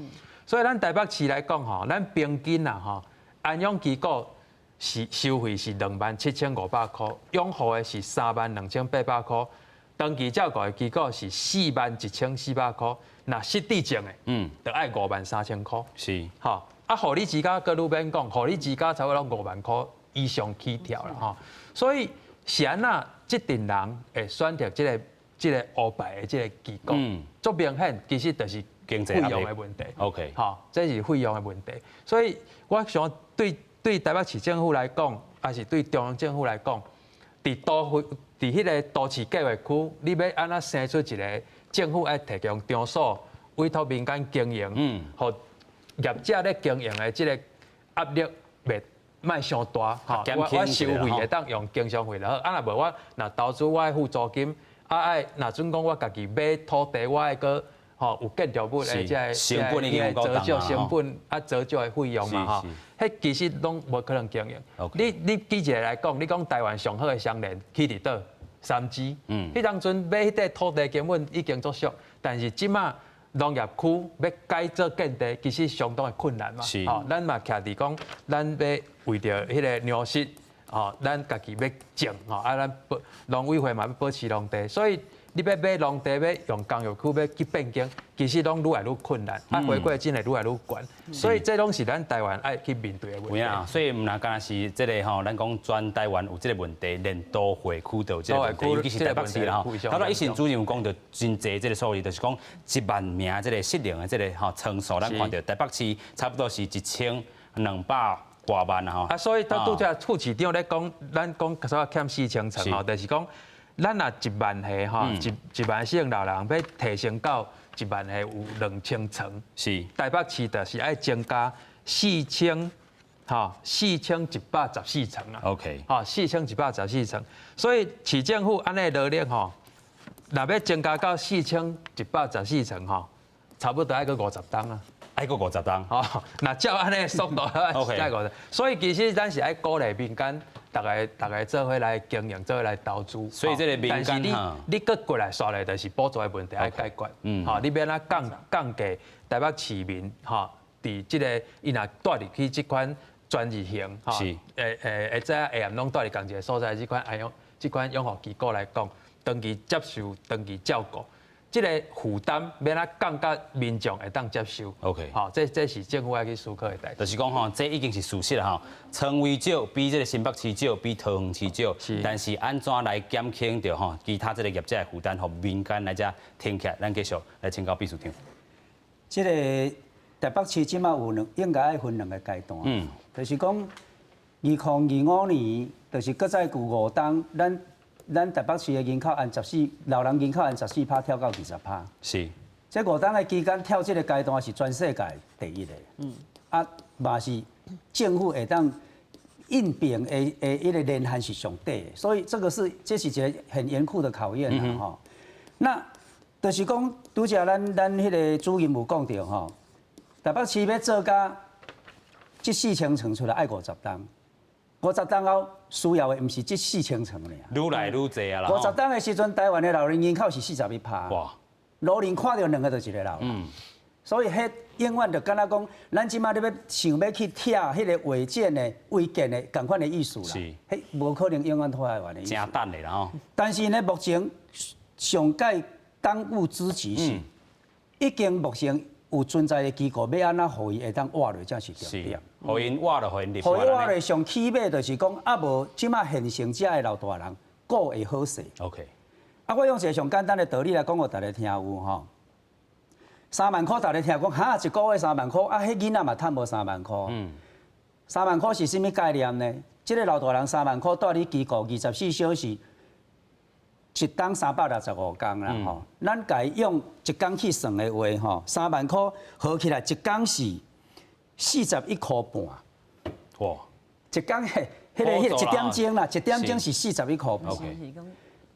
所以咱台北市来讲吼，咱平均啦吼，安养机构是收费是27500块，养护的是32800块。长期照顾的机构是41400块，那失智症的，就爱53000块。是，吼，啊，护理之家，搁愈免讲，护理之家差不多5万块以上起跳啦，吼。所以是安那，这群人会选择这个乌白的这个机构，足明显，其实就是费用的问题。OK， 吼，这是费用的问题。所以我想对台北市政府来讲，还是对中央政府来讲，伫迄个都市计划区，你要安怎生出一个政府爱提供场所，委托民间经营，互业者咧经营的即个压力卖伤大，吼，我收费会当用经常费就好，啊若无我若投资我爱付租金，啊爱若准讲我家己买土地，我爱个吼有建筑物的即个成本已经够大啦，成本啊折旧的费用嘛吼。迄其实拢无可能经营。你举一个来讲，你讲台湾上好的商人去伫倒3G，迄当阵买迄块土地根本已经足俗，但是即马农业区要改做建地，其实相当的困难嘛。吼，咱嘛徛伫讲，咱要为着迄个粮食，吼，咱家己要种，吼，啊，咱农委会嘛要保持农地，所以你要买农地，要用工业区要去变更，其实拢愈来愈困难，啊，回归真的愈来愈悬，所以这拢是咱台湾爱去面对的问题。所以唔那干是这个吼，咱讲全台湾有这个问题，连都会区都有这个问题，尤其是台北市啦吼。头先以前主任讲到真济这个数字，就是讲1万名这个适龄的这个吼层数，咱看到台北市差不多是1200多万啦吼。啊，所以到拄则副市长咧讲，咱讲所欠4000层吼，就是讲。咱若1万户吼，1万适龄老人要提升到1万户有2000层，是台北市就是爱增加4114层啊。OK， 吼4114层，所以市政府安尼努力吼，若要增加到4114层吼，差不多爱个50档啊。爱个50档，吼，那照安尼速度，再50。所以其实咱是爱鼓励民间，大家做伙来经营，做伙来投资。所以这个民间，但是你搁过来说咧，就是补助的问题爱解决。吼，你要安降低台北市民吼，伫即个伊若带入去即款专业型，吼，或者下暗拢带入同一个所在，即款养护机构来讲，长期接受、长期照顾。这个负担要哪降到民众会当接受 ？OK， 好，这是政府要去思考的代志。就是讲吼，这已经是事实啦吼，床位少比这个新北市少，比桃园市少，但是安怎来减轻掉吼其他这个业者的负担，和民间来遮挺起来，咱继续来请教秘书长。这个台北市即马应该爱分2个阶段，就是讲2025年，就是搁再旧5档，咱台北市的人口按14，老人人口按14%跳到20%。是。这5档的期间跳这个阶段是全世界第一的。啊，嘛是政府会当应变的一个连环是上底的，所以这是一个很严酷的考验啦吼。那就是讲，拄则咱迄个主任有讲到吼，台北市要做甲这4000床出来爱50栋，50栋后需要的毋是这4000床尔，愈来愈济啊啦。 50栋的时阵，台湾的老人人口是41%。哇！老人看到两个就一个老人。所以迄永远就敢若讲，咱即摆咧要想要去拆迄个违建的、违建的共款的意思啦。是。迄无可能永远拖下来的意思。真等的啦吼。但是呢，目前上届当务之急是，已经目前有存在的机构，要安怎互伊会当活落，才是重点。互因活落，互因入。互伊活落上起码就是讲，啊无即摆现成者的老大人过会好势。OK。啊，我用一个上简单的道理来讲，互大家听有吼。3万块，大家听讲，哈，一个月3万块，啊，迄囡仔嘛趁无3万块。3万块是啥物概念呢？即个老大人3万块，带你机构24小时，一档365工啦吼。咱家用一工去算的话吼，3万块合起来一工是41块半。哇！一工迄个一点钟啦，一点钟是41块半。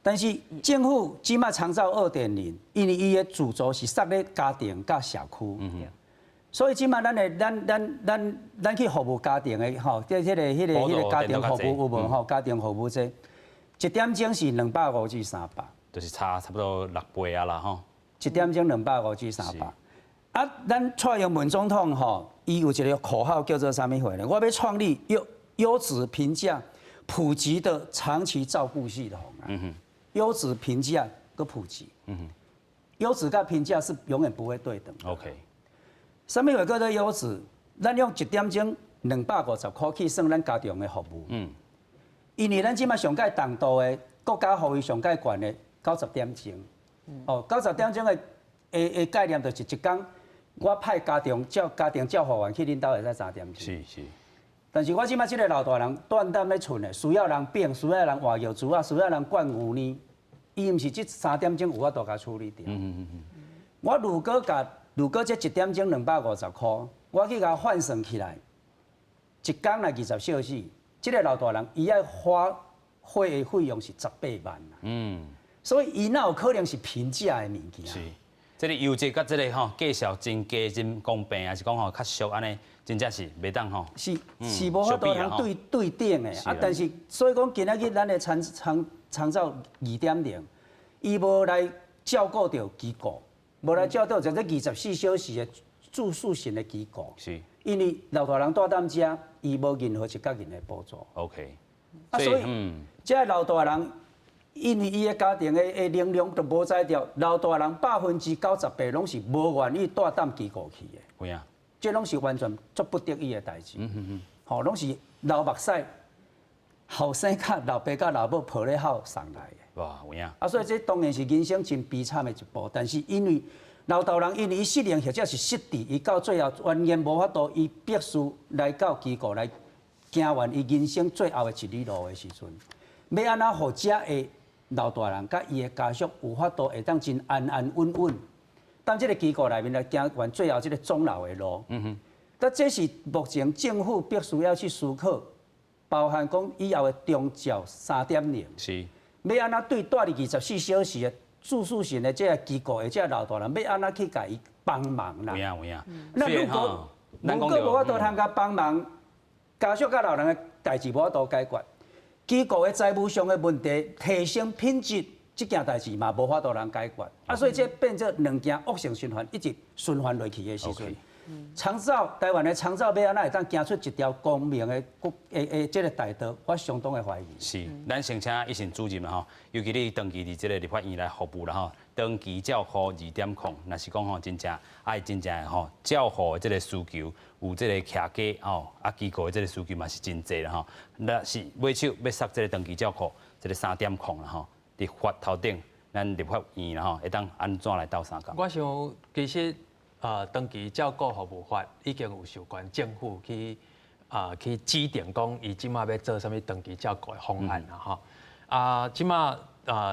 但是政府即马长照2.0，因为伊的主轴是设咧家庭甲社区，所以即马咱去服务家庭的吼，即迄个家庭服务有无吼？家庭服务这一点钟是250至300，就是差不多6倍啊啦吼。一点钟250至300。啊，咱蔡英文总统吼，伊有一个口号叫做啥物货呢？我要创立优质评价普及的长期照顾系统啊。优质评价跟普及，优质跟评价是永远不会对等。OK， 什么话叫做优质？咱用1点钟250块去算咱家庭的服务。因为咱即马上届重度的国家福利上届悬的90点钟。90点钟的概念就是一工，我派家庭照护员去恁兜会使3点钟。是。但是我即摆即个老大人断担咧剩的，需要人变，需要人换药珠啊，需要人灌牛奶，伊毋是即3点钟有法度甲处理掉。我如果这1点钟250块，我去甲换算起来，一工来20小时，即个老大人伊要花费的费用是18万啦。所以伊哪有可能是平价的物件？是，这个优质甲这个吼介绍真加真公平，还是讲吼较俗安尼？真正是袂当吼，是无法度通对顶的啊！但是所以讲，今仔日咱的长照2.0，伊无来照顾到机构，无来照顾到这24小时的住宿型的机构。是，因为老大人住踮遮，伊无任何一角人的补助。OK， 所以这老大人，因为伊的家庭的能量都无在掉，老大人98%拢是无愿意住踮机构去的。有影。这拢是完全做不得已的代志，吼，拢是流目屎、后生甲老爸甲老母抱咧口送来的。哇，有影。啊，所以这当然是人生真悲惨的一步，但是因为老大人因为伊适应或者是失智，伊到最后完全无法度，伊必须来到机构来行完伊人生最后的一里路的时阵，要安怎互遮的老大人甲伊的家属有法度会当真安安稳稳。当这个机构内面来行完最后这个终老的路，但这是目前政府必须要去思考，包含讲以后的中照3.0，是要安怎对住伫24小时的住宿型的这个机构的这个老大人，要安怎去甲伊帮忙啦？有影。那如果无法度通甲帮忙，家属甲老人的代志无法度解决，机构的财务上的问题提升品质。这件代志嘛，无法度人解决，啊，所以这变做两件恶性循环，一直循环落去的时阵，长照台湾的长照要安怎会当行出一条公平的这个大道，我相当的怀疑。是，咱先请一线主任吼，尤其你长期伫这个立法院来服务啦吼，长期照护2.0，若是讲吼真正爱真正吼照护的这个需求，有这个徛家吼啊机构的这个需求嘛是真济啦吼，那是买手要杀这个长期照护这个3.0啦吼。伫法头顶，咱立法院啦吼，会当安怎来斗相共？我想其实长期照顾服务法已经有相关政府去指定讲，伊即马要做啥物长期照顾的方案啦吼。即马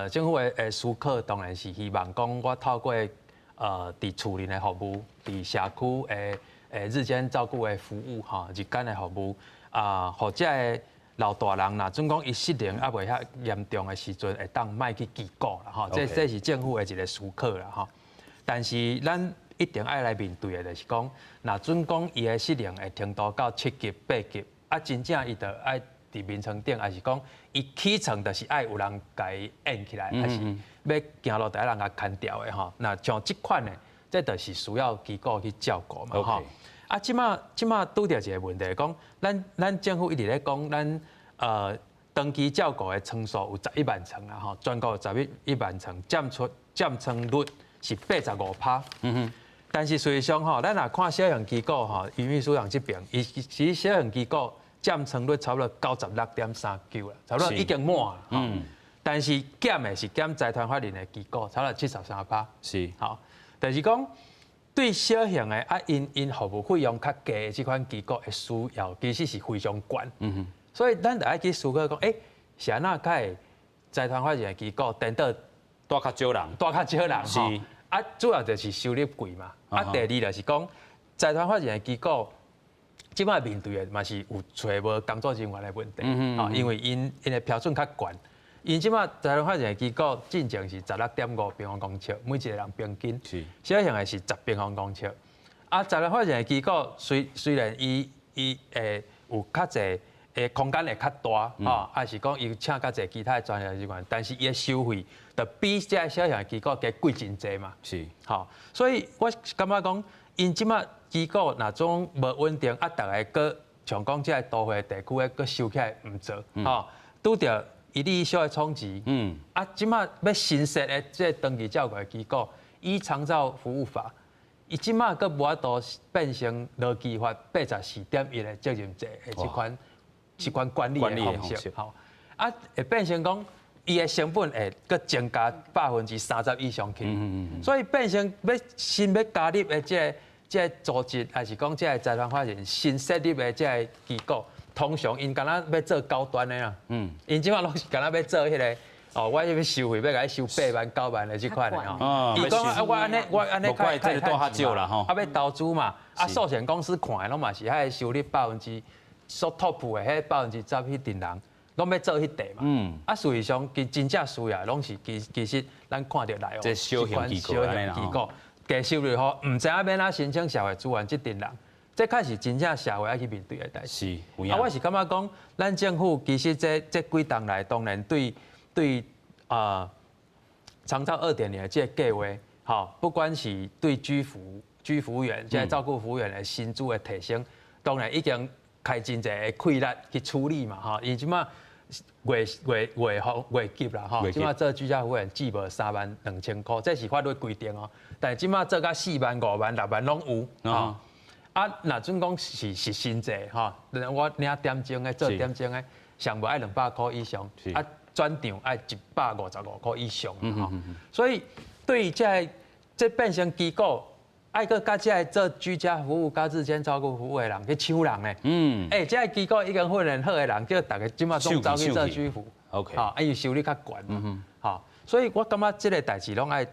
政府的思考当然是希望讲，我透过伫厝内的服务，伫社区的日间照顾的服务吼，日间的服务或者的。老大人啦，总讲伊失灵啊袂遐严重的时阵，会当卖去机构啦吼，这是政府的一个思考啦吼。但是咱一定爱来面对的，就是讲，若准讲伊的适应的程度到7级、8级，真正伊就爱伫眠床顶，还是讲伊起床就是爱有人甲伊按起来，还是要行路第一人甲牵掉的吼。那像这款的，这就是需要机构去照顾嘛吼。即马拄着一个问题，讲咱政府一直咧讲，咱长期照顾的床数有11万床啦吼，全国有11万床，占床率是85%。但是实际上吼，咱若看小型机构吼，余秘书长这边，其实小型机构占床率差不多96.39啦，差不多已經滿啦。但是減的是減財團法人的機構，差不多73%。是。好，但是講對小型的因服務費用較低的這款機構的需要，其實是非常高。所以咱就愛去思考講，是安怎會財團法人的機構等到帶較少人，是。主要就是收入貴嘛。第二就是講財團法人的機構。即擺面對的嘛是有找無工作人員的問題，因為因的標準較懸。因即擺財團法人的機構進前是16.5平方公尺，每一個人平均，小型的是10平方公尺。財團法人的機構雖然伊有較濟空間會較大，還是講伊請較濟其他的專業人員，但是伊的收費就比這小型的機構加貴真濟嘛。是，所以我感覺講，因即擺機構那種無穩定，大家個像講即個都會地區個收起來唔做，拄着一例一休的衝擊，即馬要新設的即個長期照顧的機構，以長照服務法，伊即馬個無法度變成勞基法84.1的責任制的這款管理的方式，會變成講伊的成本會個增加30%以上去，所以變成要新要加入的這個組織，還是講這個財團法人新設立的這個機構，通常因敢若要做高端的啦，因即馬攏是敢若要做迄個，我要收費要甲伊收8萬9萬的這款的吼。伊講我安尼太少啦吼，要投資嘛，壽險公司看的攏嘛是迄收入所 top 的迄10%迄陣人，攏要做迄塊嘛。實際上其真正需要攏是其實咱看到來哦，這小型機構。低收入吼，唔知影要哪申請社會資源這陣人，這開始真正社會要去面對的代志。是，我是感覺講，咱政府其實這幾檔來，當然對長照2.0的這個計劃，吼，不管是對居服務員，即係照顧服務員的薪資的提升，當然已經開真濟的氣力去處理嘛，吼，因即馬月級啦，吼，即馬做居家服務員只無32000塊，這是法律規定哦。但係即馬做到4萬、5萬、6萬攏有，吼。若準講是薪資，吼，我領點鐘的做點鐘的，上無愛200塊以上，轉場愛155塊以上，吼。所以對於這變成機構，愛個甲這做居家服務、甲日間照顧服務的人去搶人咧，這機構已經訓練好的人，叫大家即馬攏走去做居服，吼，伊收入較懸嘛，吼。所以我感覺這個代誌攏愛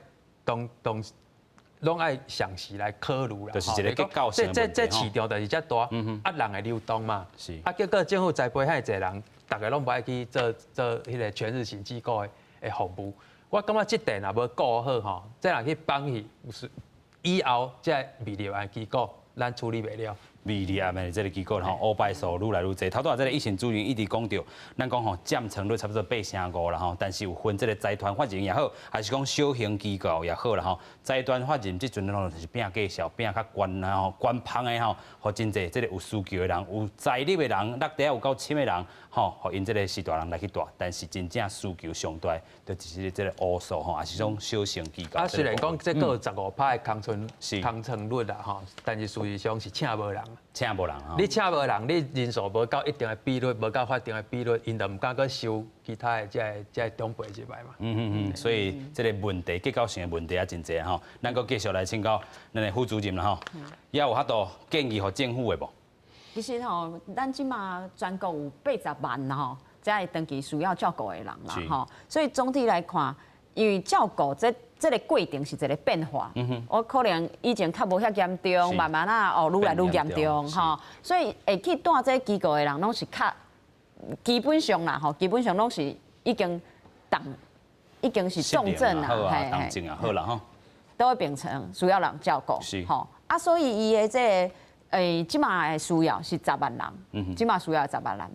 攏愛詳細來考慮啦，就是一個結構性的問題。這市場就是遮大，人的流動嘛，結果政府栽培遐濟人，大家攏不愛去做迄個全日型機構的服務。我感覺這點若無顧好吼，這若去放棄，以後這未立案機構，咱處理袂了。未立案的這個機構吼，烏敗數愈來愈濟。頭拄仔這個疫情主任一直講到，咱講吼佔床率差不多8.5%啦吼，但是有分這個財團法人也好，還是講小型機構也好啦吼。財團法人這陣攏就是拼計數，拼較懸啦吼，官方的吼，互真濟這個有需求的人，有財力的人，落地有夠深的人，吼，互因這個是大人來去大，但是真正需求上大，就是這個烏數吼，還是種小型機構。雖然講這個有15%的空床率啦吼，但是事實上是請無人。請無人吼，你請無人，你人數無到一定的比率，無到法定的比率，因就唔敢去收其他的這個中輩入來嘛。所以這個問題結構性的問題也真濟吼，咱閣繼續來請教咱的副主任啦吼，也有遐多建議予政府的無？其實吼，咱即馬全國有80萬啦吼，才會長期需要照顧的人啦吼，所以總體來看，因為照顧這個過程是一個變化，我可能以前較無遐嚴重，慢慢愈來愈嚴重吼，所以會去帶這個機構的人，攏是較基本上啦吼，基本上攏是已經是重症啦，重症啊，好啦吼。都会变成需要人照顾。是。吼，啊，所以伊的这个即马的需要是10万人，即马需要10万人，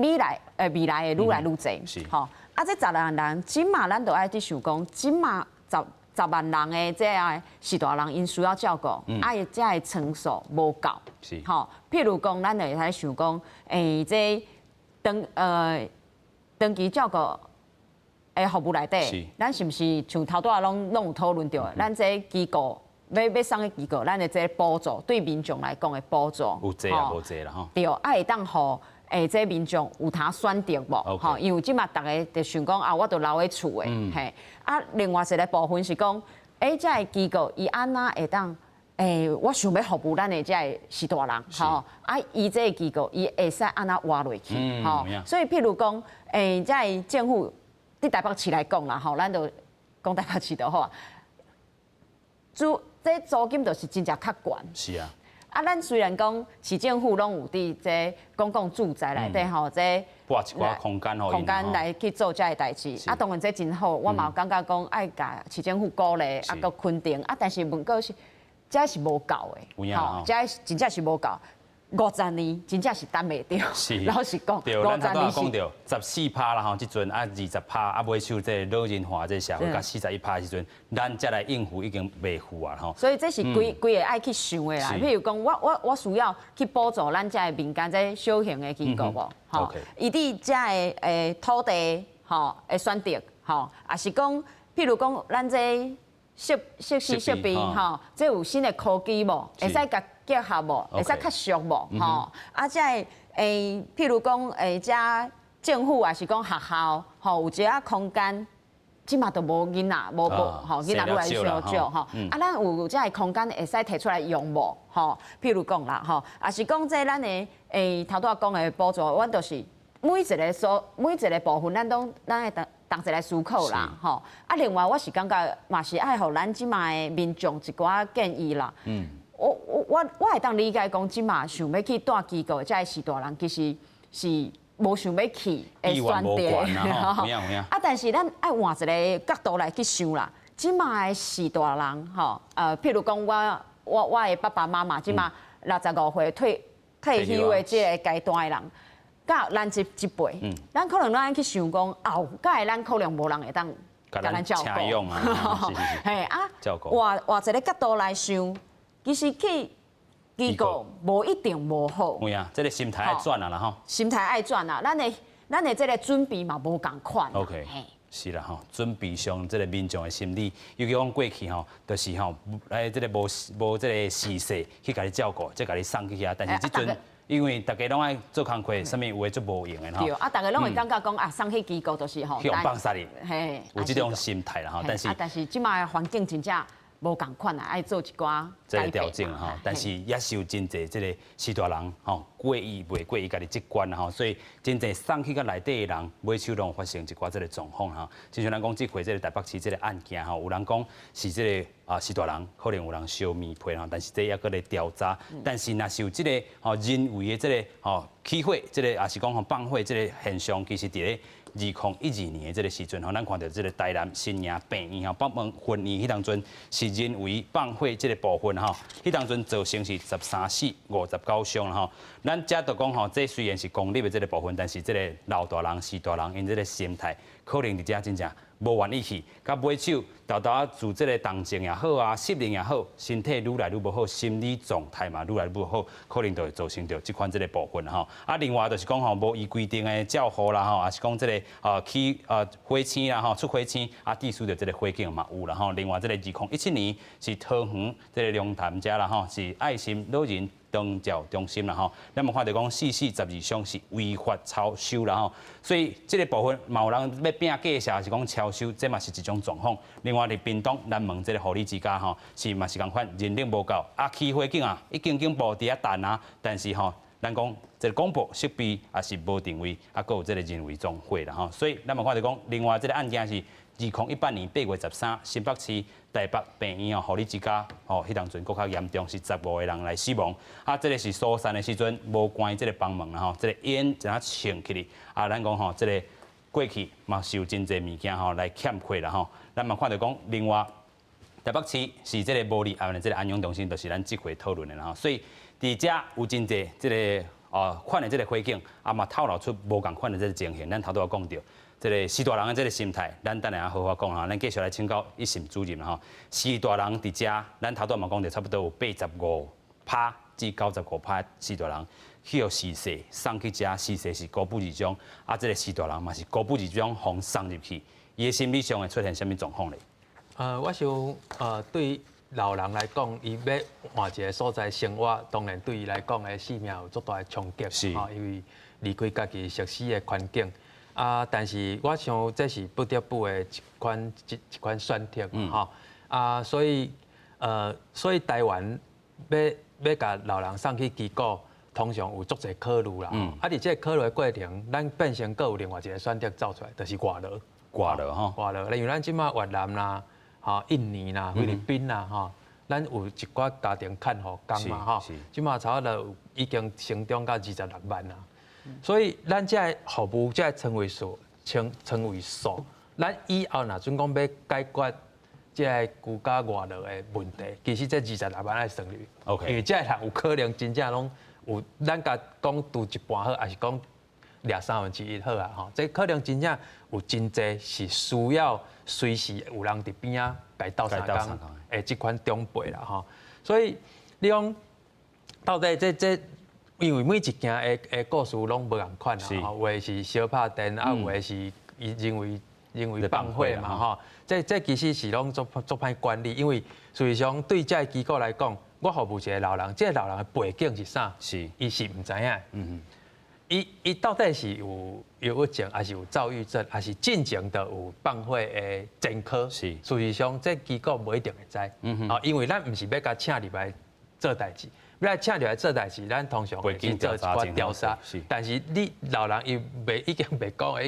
未来会愈来愈侪。是。吼，啊，这10万人，即马咱就爱去想讲，即马10万人的这样是大人，因需要照顾，啊，伊这个层数无够。是。吼，譬如讲，咱就会使想讲，这长期照顾的服务内底，咱是毋是像头拄仔拢有讨论到，咱这机构要送的机构，咱的这补助对民众来讲的补助，有济啊，无济啦吼。对，啊会当互这民众有通选择无？吼，因为即马大家就想讲啊，我都留喺厝的，嘿。啊，另外一个部分是讲，这个机构伊安那会当？我想要服务咱的这个是大人，吼，啊，伊这个机构伊会使安那活落去，吼，所以譬如讲，在政府伫台北市来讲啦，吼，咱就讲台北市就好啊，这租金就是真正较悬。是啊。啊，咱虽然讲市政府拢有伫这公共住宅内底吼，这拨一寡空间来去做这个代志，啊，当然这真好，我嘛有感觉讲爱甲市政府鼓励，啊，佮肯定，啊，但是问题是。这是无够的，吼，这真正是无够。50年真正是等袂到，老实讲，对，咱头拄讲到14%啦吼，即阵啊20%啊，尾手这老龄化这社会，甲41%的时阵，咱才来应付已经袂赴啊吼。所以这是规个爱去想的啦。譬如讲，我需要去补助咱这民间这小型的机构无，吼，伊伫这土地吼的选择，吼，也是讲，譬如讲咱这。设备吼，这有新的科技无？会使甲结合无？会使较俗无？吼，啊，这譬如讲这政府也是讲学校吼，有一个空间，即马都无囡仔，无吼囡仔愈来愈少吼。啊，咱有这空间会使摕出来用无？吼，譬如讲啦，吼，也是讲这咱的头拄仔讲的补助，阮就是每一个部分，咱会同齐来思考啦，吼！啊，另外我是感觉嘛是爱互咱即卖民众一寡建议啦。我会当理解讲，即卖想要去大机构，这是大人其实是无想要去的选择。啊，但是咱爱换一个角度来去想啦，即卖是大人吼，譬如讲我的爸爸妈妈即卖65岁退休的这个阶段的人。甲咱这一辈，咱可能咱去想讲，后届咱可能无人会当甲咱照顾，嘿啊，换一个角度来想，其实去机构无一定无好。有啊，这个心态爱转啊啦吼。心态爱转啊，咱的这个准备嘛无共款。OK。是啦吼，准备上这个民众的心理，尤其讲过去吼，就是吼，这个无这个时势去甲你照顾，即甲你送去遐，但是即阵。因为大家拢爱做工课，什么有诶做无用诶吼。对，啊，大家拢会感觉讲啊，送去机构就是吼，去用放杀你，嘿，有这种心态啦吼。但是即卖环境真正无共款啊，爱做一寡这个调整吼。但是也是有真侪这个士大人吼，过意袂过伊家己这关吼，所以真侪送去到内底的人，尾手拢发生一寡这个状况吼。就像咱讲这回这个台北市这个案件吼，有人讲是这个。士大人可能有人烧面皮吼，但是这也搁咧调查。但是若是有这个人为的这个起火，这个也是讲放火这个现象，其实伫咧2012年的这个时阵咱看到这个台南新营病院北门婚宴迄当阵是人为放火这个部分迄当阵造成是13死59伤啦咱遮就讲这虽然是公立的这个部分，但是这个老大人、士大人因这个心态，可能伫遮真正。无愿意去，甲尾手豆豆自这个动静也好啊，适应也好，身体愈来愈无好，心理状态嘛愈来愈无好，可能就会造成着这款这个部分吼。啊，另外就是讲无依规定的照护啦也是讲这个起火星啦出火星啊，地属的这个火警嘛有啦另外这个2017年是桃园这个龙潭遮啦是爱心老人。宗教中心啦咱嘛看到讲442项是违法超收啦所以这个部分嘛有人要拼计下是讲超收，这嘛是一种状况。另外伫屏东南门这个护理之家是嘛是共款人力无够，起火警已经警部伫遐等啊，但是咱讲这个广播设备也是无定位，搁有这个人为纵火啦所以咱嘛看到讲，另外这个案件是2018年8月13，新北市台北病院护理之家迄当阵更较严重，是15个人来死亡。这个是疏散的时阵无关这个帮忙啦这个烟怎啊穿起哩咱讲这个过去嘛是有真侪物件来欠缺啦咱嘛看到讲另外。台北市是这个无立案的这个安养中心，就是咱这回讨论的哈。所以伫遮有真侪这个款的这个环境，嘛透露出无共款的这个情形。咱头拄仔讲到，这个四大人的这个心态，咱等下好好讲哈。咱继续来请教一审主任哈。四大人伫遮，咱头拄仔嘛讲到，差不多有85%至95%四大人去互试射送去遮，试射是高不二种，这个四大人嘛是高不二种互送入去，伊的心理上会出现什么状况咧？我想对老人来讲，伊要换一个所在生活，当然对伊来讲的性命有足大的冲击，因为离开家己熟悉的环境。但是我想这是不得不的一款选择，所以台湾要甲老人送去机构，通常有足侪考虑啦。伫这个考虑的过程，咱变成阁有另外一个选择走出来，就是外劳。外劳，例如咱即马越南啦、印尼啦、菲律宾啦，咱有一寡家庭看护工嘛，即马差不多已经成长到26万啦。所以咱这服务才称为数，咱以后若准讲要解决这个居家外劳的问题，其实这26万爱算入，因为这人有可能真正拢有，咱甲讲拄一半好，还是讲掠1/3好啊？这可能真正有真济是需要随时有人伫边啊，该斗相共的这款长辈啦，所以你讲到底这。因为每一件的故事拢无共款啦，有的是小拍电，有的是认为放火嘛，这其实是拢做歹管理，因为事实上对这个机构来讲，我服务一个老人，这个老人的背景是啥？伊是唔知影。伊到底是有忧郁症，还是有躁郁症，还是进前就有放火的前科？事实上，这机构无一定会知，因为咱唔是要甲请入来做代志。要来请入来做代志，咱通常会去做一寡调查，但是你老人伊已经袂讲，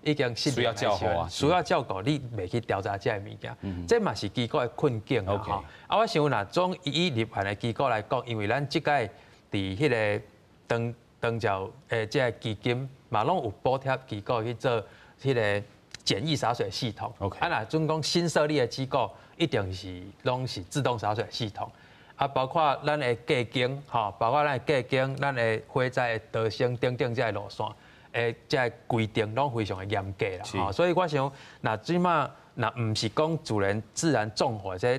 已经需要照顾啊，需要照顾，你袂去调查这个物件，这嘛是机构的困境啊。我想若从以立案的机构来讲，因为咱即届伫迄个长照这个基金嘛，拢有补贴机构去做迄个简易洒水系统。若准讲新设立的机构，一定是拢是自动洒水系统。包括咱的价经，包括咱的价经，咱的火灾的逃生等等这个路线，这个规定拢非常的严格啦。所以我想，那即马那唔是讲自然纵火，这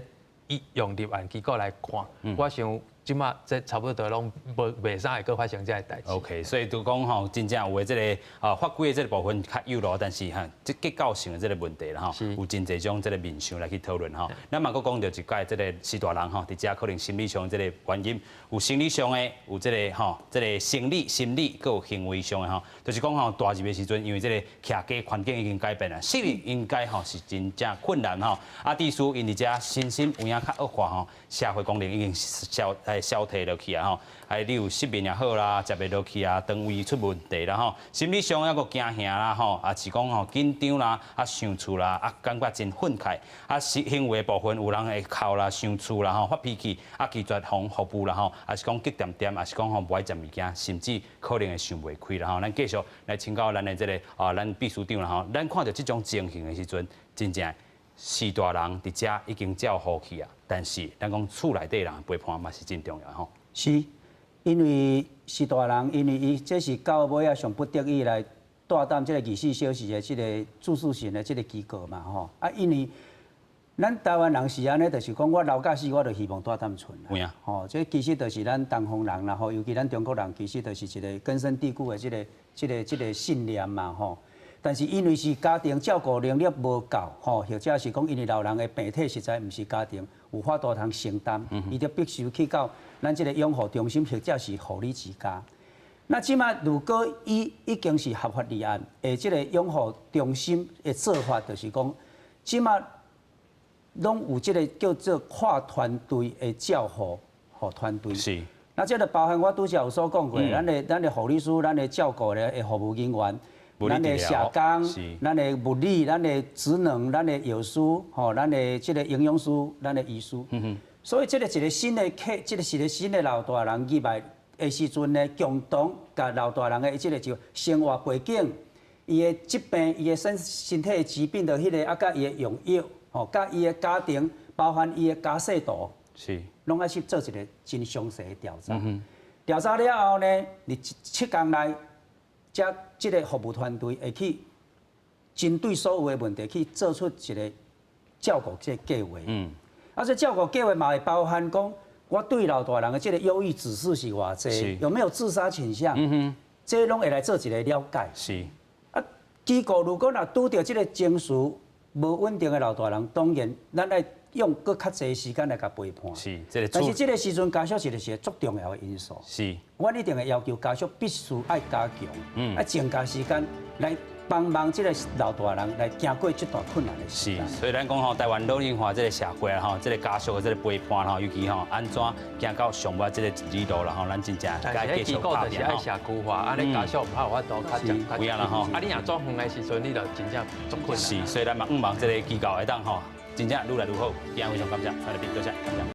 用立案机构来看，我想。即马这差不多拢袂啥会搁发生这个代志。OK， 所以就讲吼，真正有的这个法规的这个部分较有路，但是这结构性的这个问题啦吼，有真侪种这个面向来去讨论吼。咱嘛搁讲到一届这个四大人吼，伫遮可能心理上这个原因，有心理上的，有这个吼，这个生理、心理，搁有行为上的吼，就是讲吼大入的时阵，因为这个徛家环境已经改变了，适应应该吼是真正困难吼。地区因伫遮身心有影较恶化吼，社会功能已经消退落去啊吼，你有失眠也好啦，食袂落去啊，肠胃出问题啦吼，心理上还佫惊吓啦吼，是讲吼紧张啦，想厝啦，感觉真愤慨，行为的部分有人会哭啦、想厝啦吼、发脾气，拒绝服务啦吼，是讲急点点，是讲吼不爱食物件，甚至可能会想袂开啦吼。咱继续来请教咱的这个咱秘书长啦吼，咱看到这种情形的时阵，真正四大人伫遮已经照好去啊。但是，咱讲厝内底人陪伴嘛是真重要吼。是，因为四大人，因为伊这是到尾啊上不得已来带担这个24小时的这个住宿型的这个机构嘛吼。因为咱台湾人是安尼，就是讲我老甲死我就希望带担村。有影。吼，这其实就是咱东方人啦吼，尤其咱中国人，其实就是一个根深蒂固的这个信念嘛吼。但是因为是家庭照顾能力无够，吼，或者是讲因为老人的病体实在毋是家庭有法度通承担，伊就必须去到咱这个养护中心或者是护理之家。那即马如果伊已经是合法立案，这个养护中心的做法就是讲，即马拢有这个叫做跨团队的照护团队。是。那这个包含我拄则有所讲过，咱的护理师、咱的照顾的服务人员。咱的社工、咱的物理、咱的职能、咱的药师、咱的这个营养师、咱的医师，所以这个一个新的这个是一个新的老大人入来的时阵呢，共同甲老大人的这个就生活背景、伊的疾病、伊的身体的疾病的迄个，甲伊的用药，甲伊的家庭包含伊的家世图，是，拢爱去做一个真详细的调查。调查了后呢，你7天内，这个服务团队会去针对所有的问题去做出一个照顾这个计划。这照顾计划嘛会包含讲，我对老大人的这个忧郁指数是偌济，有没有自杀倾向？这拢会来做一个了解。是。机构如果若拄到这个情绪无稳定的老大人，当然咱来用搁较侪时间来甲陪伴。是，这个。但是这个时阵家属是一个足重要的因素。是。我一定会要求家属必须爱加强，爱增加时间来帮忙这个老大人来经过这段困难的时间。是，所以咱讲吼，台湾老龄化这个社会啊，吼，这个家属的这个陪伴吼，尤其吼安怎行到上尾这个路途啦，吼，咱真正该继续打拼吼。爱社区化，安尼家属唔好有法度较正。有影啦吼，啊，你若做远的时阵，你就真正足困难。是，所以咱嘛唔忙这个机构会当吼，真正愈来愈好。今日非常感谢蔡立斌，多谢，感谢。